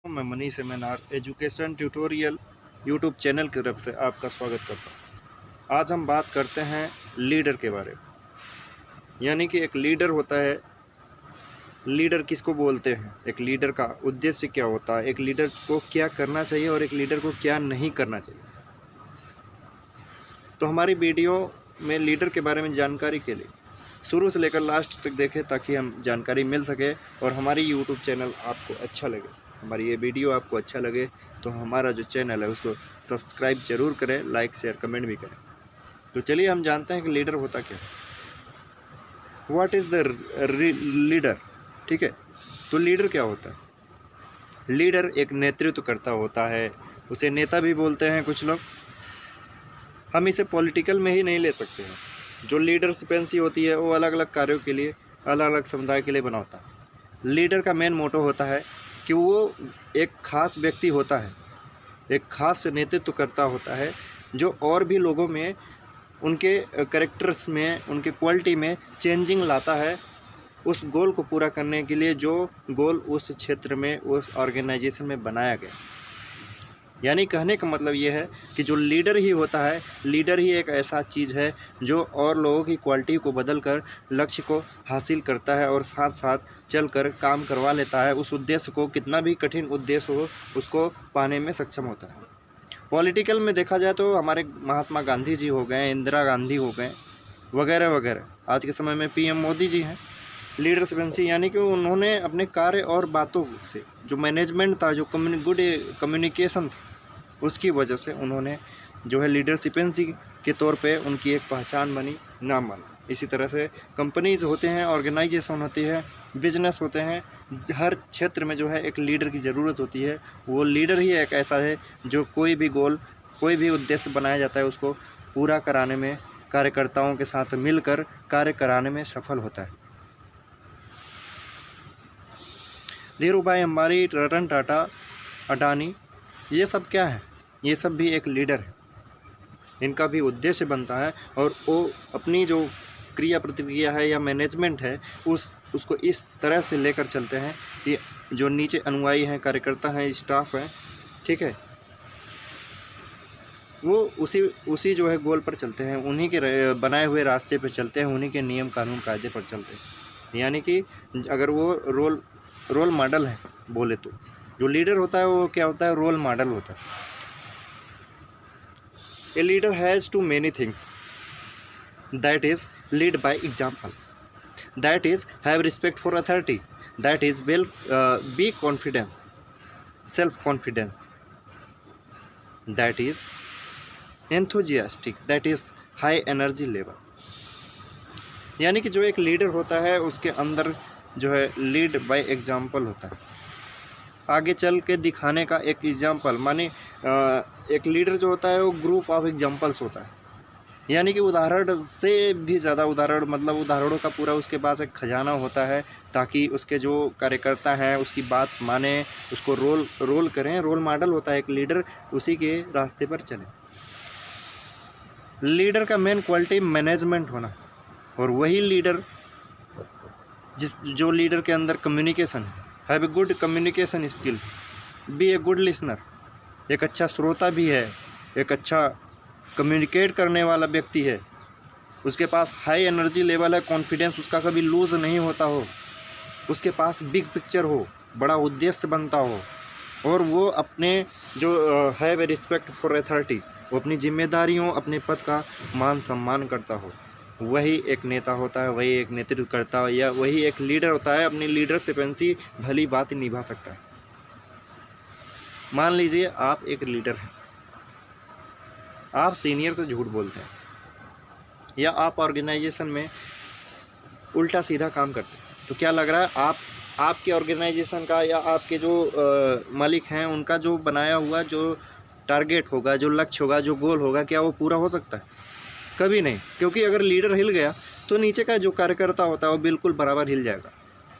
मैं Manish seminar education tutorial YouTube channel की तरफ से आपका स्वागत करता हूँ। आज हम बात करते हैं लीडर के बारे में। यानी कि एक लीडर होता है। लीडर किसको बोलते हैं, एक लीडर का उद्देश्य क्या होता है, एक लीडर को क्या करना चाहिए और एक लीडर को क्या नहीं करना चाहिए। तो हमारी वीडियो में लीडर के बारे में जानकारी के लिए शुरू से लेकर लास्ट तक देखें ताकि हम जानकारी मिल सके और हमारी यूट्यूब चैनल आपको अच्छा लगे, हमारी ये वीडियो आपको अच्छा लगे तो हमारा जो चैनल है उसको सब्सक्राइब जरूर करें, लाइक शेयर कमेंट भी करें। तो चलिए हम जानते हैं कि लीडर होता क्या है। What is the leader. ठीक है, तो लीडर क्या होता है। लीडर एक नेतृत्व करता होता है, उसे नेता भी बोलते हैं कुछ लोग। हम इसे पॉलिटिकल में ही नहीं ले सकते हैं। जो लीडरशिपेंसी होती है वो अलग अलग कार्यों के लिए, अलग अलग समुदाय के लिए बना होता है। लीडर का मेन मोटो होता है कि वो एक खास व्यक्ति होता है, एक खास नेतृत्व करता होता है जो और भी लोगों में, उनके कैरेक्टर्स में, उनके क्वालिटी में चेंजिंग लाता है उस गोल को पूरा करने के लिए जो गोल उस क्षेत्र में, उस ऑर्गेनाइजेशन में बनाया गया। यानी कहने का मतलब ये है कि जो लीडर ही होता है, लीडर ही एक ऐसा चीज़ है जो और लोगों की क्वालिटी को बदल कर लक्ष्य को हासिल करता है और साथ साथ चलकर काम करवा लेता है। उस उद्देश्य को, कितना भी कठिन उद्देश्य हो, उसको पाने में सक्षम होता है। पॉलिटिकल में देखा जाए तो हमारे महात्मा गांधी जी हो गए, इंदिरा गांधी हो गए, वगैरह वगैरह। आज के समय में पीएम मोदी जी हैं। लीडरशिपेंसी यानी कि उन्होंने अपने कार्य और बातों से, जो मैनेजमेंट था, जो गुड कम्युनिकेशन था, उसकी वजह से उन्होंने जो है लीडरशिपेंसी के तौर पे उनकी एक पहचान बनी, नाम बना। इसी तरह से कंपनीज होते हैं, ऑर्गेनाइजेशन होती है, बिजनेस होते हैं, हर क्षेत्र में जो है एक लीडर की ज़रूरत होती है। वो लीडर ही एक ऐसा है जो कोई भी गोल, कोई भी उद्देश्य बनाया जाता है उसको पूरा कराने में, कार्यकर्ताओं के साथ मिलकर कार्य कराने में सफल होता है। धीरू भाई अंबानी, रतन टाटा, अडानी, ये सब क्या है, ये सब भी एक लीडर है। इनका भी उद्देश्य बनता है और वो अपनी जो क्रिया प्रतिक्रिया है या मैनेजमेंट है उसको इस तरह से लेकर चलते हैं कि जो नीचे अनुयायी हैं, कार्यकर्ता हैं, स्टाफ हैं, ठीक है, वो उसी जो है गोल पर चलते हैं, उन्हीं के बनाए हुए रास्ते पर चलते हैं, उन्हीं के नियम कानून कायदे पर चलते हैं। यानी कि अगर वो रोल मॉडल है बोले तो, जो लीडर होता है वो क्या होता है, रोल मॉडल होता है। A leader has to many things. That is lead by example. That is have respect for authority. That is be confidence, self-confidence. That is enthusiastic. That is high energy level. यानी कि जो एक leader होता है उसके अंदर जो है लीड बाय एग्जाम्पल होता है, आगे चल के दिखाने का एक एग्जाम्पल। माने एक लीडर जो होता है वो ग्रुप ऑफ एग्जाम्पल्स होता है। यानी कि उदाहरण से भी ज़्यादा उदाहरण, मतलब उदाहरणों का पूरा उसके पास एक खजाना होता है ताकि उसके जो कार्यकर्ता हैं उसकी बात माने, उसको रोल करें। रोल मॉडल होता है एक लीडर, उसी के रास्ते पर चले। लीडर का मेन क्वालिटी मैनेजमेंट होना, और वही लीडर जो लीडर के अंदर कम्युनिकेशन है, have a good communication skill, be a good listener, एक अच्छा श्रोता भी है, एक अच्छा कम्युनिकेट करने वाला व्यक्ति है, उसके पास हाई एनर्जी लेवल है, कॉन्फिडेंस उसका कभी लूज़ नहीं होता हो, उसके पास बिग पिक्चर हो, बड़ा उद्देश्य बनता हो, और वो अपने जो have a respect for authority, वो अपनी जिम्मेदारियों, अपने पद का मान सम्मान करता हो। वही एक नेता होता है, वही एक नेतृत्व करता है, या वही एक लीडर होता है। अपनी लीडरशिपेंसी भली बात निभा सकता है। मान लीजिए आप एक लीडर हैं, आप सीनियर से झूठ बोलते हैं, या आप ऑर्गेनाइजेशन में उल्टा सीधा काम करते हैं, तो क्या लग रहा है आपके ऑर्गेनाइजेशन का या आपके जो मालिक हैं उनका जो बनाया हुआ जो टारगेट होगा, जो लक्ष्य होगा, जो गोल होगा, क्या वो पूरा हो सकता है? कभी नहीं। क्योंकि अगर लीडर हिल गया तो नीचे का जो कार्यकर्ता होता है वो बिल्कुल बराबर हिल जाएगा,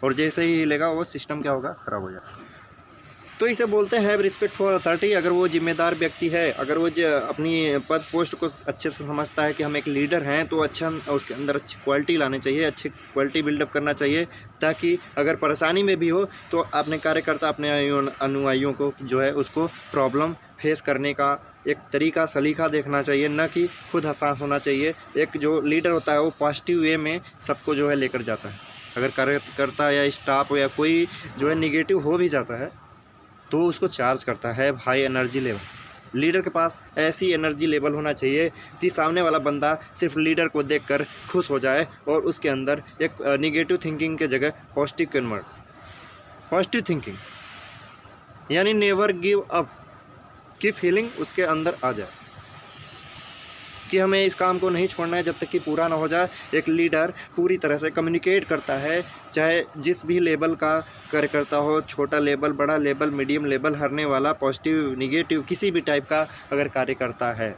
और जैसे ही हिलेगा वो सिस्टम क्या होगा, ख़राब हो जाएगा। तो इसे बोलते हैं रिस्पेक्ट फॉर अथॉरिटी। अगर वो जिम्मेदार व्यक्ति है, अगर वो अपनी पद पोस्ट को अच्छे से समझता है कि हम एक लीडर हैं, तो अच्छा उसके अंदर अच्छी क्वालिटी लानी चाहिए, अच्छी क्वालिटी बिल्डअप करना चाहिए, ताकि अगर परेशानी में भी हो तो अपने कार्यकर्ता, अपने अनुयायियों को जो है उसको प्रॉब्लम फेस करने का एक तरीका, सलीका देखना चाहिए, न कि खुद हसास होना चाहिए। एक जो लीडर होता है वो पॉजिटिव वे में सबको जो है लेकर जाता है। अगर कार्यकर्ता या स्टाफ या कोई जो है निगेटिव हो भी जाता है तो उसको चार्ज करता है हाई एनर्जी लेवल। लीडर के पास ऐसी एनर्जी लेवल होना चाहिए कि सामने वाला बंदा सिर्फ लीडर को देखकर खुश हो जाए और उसके अंदर एक निगेटिव थिंकिंग के जगह पॉजिटिव थिंकिंग यानी नेवर गिव अप की फीलिंग उसके अंदर आ जाए कि हमें इस काम को नहीं छोड़ना है जब तक कि पूरा ना हो जाए। एक लीडर पूरी तरह से कम्युनिकेट करता है, चाहे जिस भी लेवल का कार्यकर्ता हो, छोटा लेवल, बड़ा लेवल, मीडियम लेवल, हारने वाला, पॉजिटिव, निगेटिव, किसी भी टाइप का अगर कार्यकर्ता है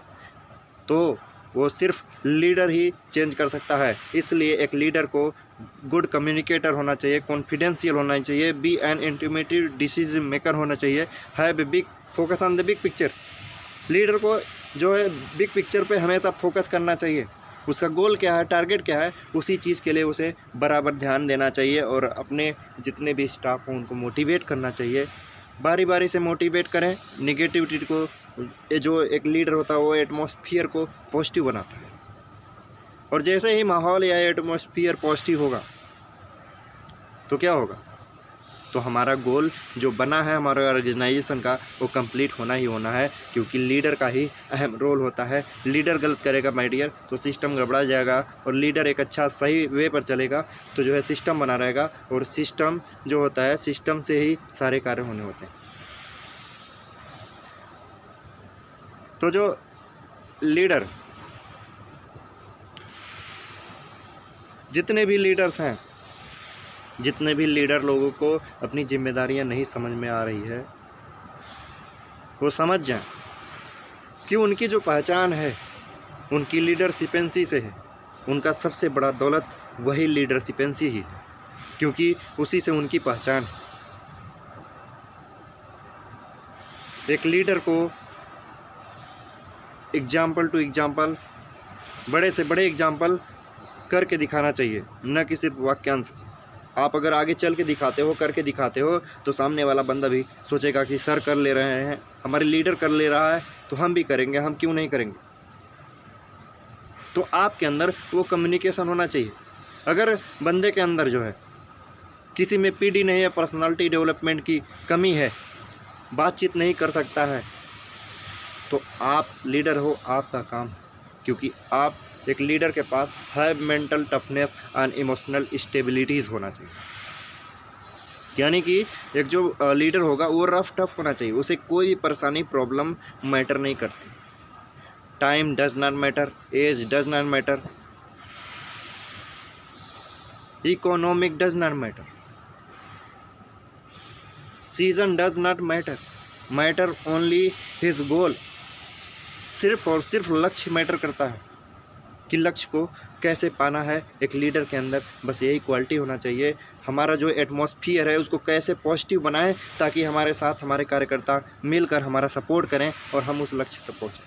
तो वो सिर्फ लीडर ही चेंज कर सकता है। इसलिए एक लीडर को गुड कम्युनिकेटर होना चाहिए, कॉन्फिडेंशियल होना चाहिए, बी एन इंटीमेटिव डिसीजन मेकर होना चाहिए, have a big focus on the big picture. Leader को जो है बिग पिक्चर पे हमेशा फोकस करना चाहिए। उसका गोल क्या है, टारगेट क्या है, उसी चीज़ के लिए उसे बराबर ध्यान देना चाहिए और अपने जितने भी स्टाफ हों उनको मोटिवेट करना चाहिए। बारी बारी से मोटिवेट करें। निगेटिविटी को, जो एक लीडर होता है वो एटमॉस्फियर को पॉजिटिव बनाता है, और जैसे ही माहौल या एटमॉस्फियर पॉजिटिव होगा तो क्या होगा, तो हमारा गोल जो बना है हमारे ऑर्गेनाइजेशन का वो कंप्लीट होना ही होना है, क्योंकि लीडर का ही अहम रोल होता है। लीडर गलत करेगा माय डियर तो सिस्टम गड़बड़ा जाएगा, और लीडर एक अच्छा सही वे पर चलेगा तो जो है सिस्टम बना रहेगा, और सिस्टम जो होता है सिस्टम से ही सारे कार्य होने होते हैं। तो जो लीडर, जितने भी लीडर्स हैं, जितने भी लीडर लोगों को अपनी जिम्मेदारियां नहीं समझ में आ रही है, वो समझ जाएं कि उनकी जो पहचान है उनकी लीडरशिपेंसी से है। उनका सबसे बड़ा दौलत वही लीडरशिपेंसी ही है, क्योंकि उसी से उनकी पहचान है। एक लीडर को एग्जाम्पल टू एग्जाम्पल, बड़े से बड़े एग्जाम्पल करके दिखाना चाहिए, न कि सिर्फ वाक्यांश से। आप अगर आगे चल के दिखाते हो, करके दिखाते हो, तो सामने वाला बंदा भी सोचेगा कि सर कर ले रहे हैं, हमारे लीडर कर ले रहा है तो हम भी करेंगे, हम क्यों नहीं करेंगे। तो आपके अंदर वो कम्युनिकेशन होना चाहिए। अगर बंदे के अंदर जो है किसी में पीडी नहीं है, पर्सनालिटी डेवलपमेंट की कमी है, बातचीत नहीं कर सकता है, तो आप लीडर हो, आपका काम, क्योंकि आप एक लीडर के पास have mental toughness and emotional stabilities होना चाहिए। यानी कि एक जो लीडर होगा वो रफ टफ होना चाहिए, उसे कोई परेशानी, प्रॉब्लम मैटर नहीं करती। Time does not matter, age does not matter, economic does not matter, season does not matter, matter only his goal. सिर्फ और सिर्फ लक्ष्य मैटर करता है कि लक्ष्य को कैसे पाना है। एक लीडर के अंदर बस यही क्वालिटी होना चाहिए। हमारा जो एटमॉस्फियर है उसको कैसे पॉजिटिव बनाएं ताकि हमारे साथ हमारे कार्यकर्ता मिलकर हमारा सपोर्ट करें और हम उस लक्ष्य तक पहुँचें।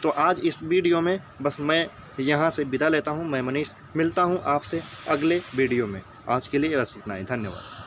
तो आज इस वीडियो में बस मैं यहाँ से विदा लेता हूँ। मैं मनीष, मिलता हूँ आपसे अगले वीडियो में। आज के लिए बस इतना ही, धन्यवाद।